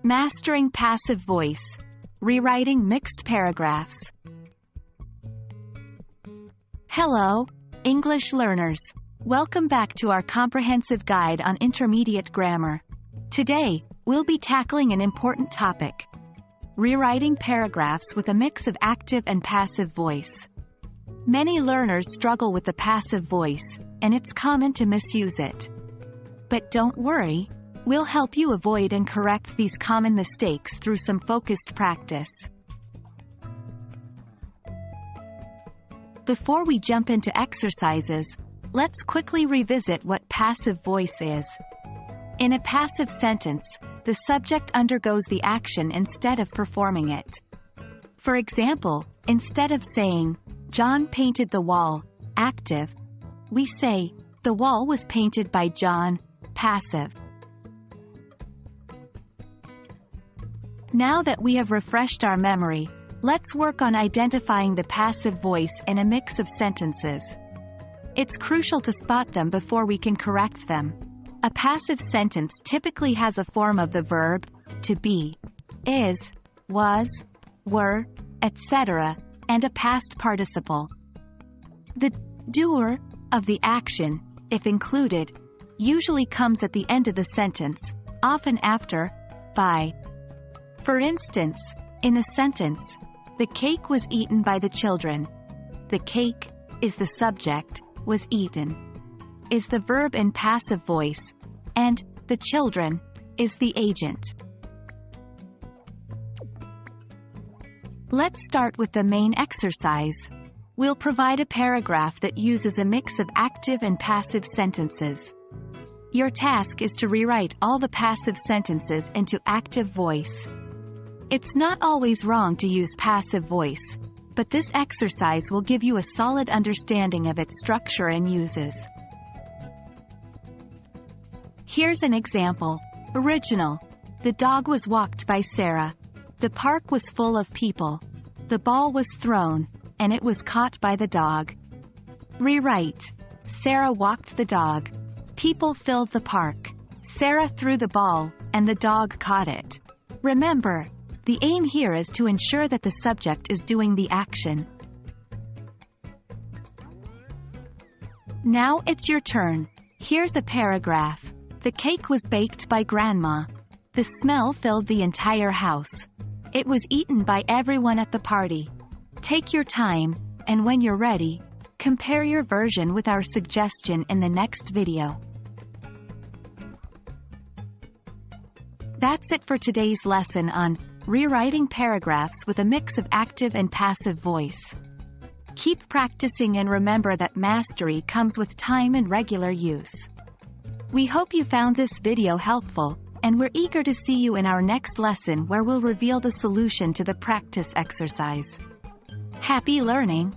Mastering passive voice. Rewriting mixed paragraphs. Hello, English learners. Welcome back to our comprehensive guide on intermediate grammar. Today, we'll be tackling an important topic: rewriting paragraphs with a mix of active and passive voice. Many learners struggle with the passive voice, and it's common to misuse it. But don't worry, we'll help you avoid and correct these common mistakes through some focused practice. Before we jump into exercises, let's quickly revisit what passive voice is. In a passive sentence, the subject undergoes the action instead of performing it. For example, instead of saying, "John painted the wall," active, we say, "The wall was painted by John," passive. Now that we have refreshed our memory, let's work on identifying the passive voice in a mix of sentences. It's crucial to spot them before we can correct them. A passive sentence typically has a form of the verb, to be, is, was, were, etc., and a past participle. The doer of the action, if included, usually comes at the end of the sentence, often after by. For instance, in the sentence, "The cake was eaten by the children," the cake is the subject, was eaten is the verb in passive voice, and the children is the agent. Let's start with the main exercise. We'll provide a paragraph that uses a mix of active and passive sentences. Your task is to rewrite all the passive sentences into active voice. It's not always wrong to use passive voice, but this exercise will give you a solid understanding of its structure and uses. Here's an example. Original. The dog was walked by Sarah. The park was full of people. The ball was thrown, and it was caught by the dog. Rewrite. Sarah walked the dog. People filled the park. Sarah threw the ball, and the dog caught it. Remember, the aim here is to ensure that the subject is doing the action. Now it's your turn. Here's a paragraph. The cake was baked by Grandma. The smell filled the entire house. It was eaten by everyone at the party. Take your time, and when you're ready, compare your version with our suggestion in the next video. That's it for today's lesson on rewriting paragraphs with a mix of active and passive voice. Keep practicing and remember that mastery comes with time and regular use. We hope you found this video helpful, and we're eager to see you in our next lesson where we'll reveal the solution to the practice exercise. Happy learning!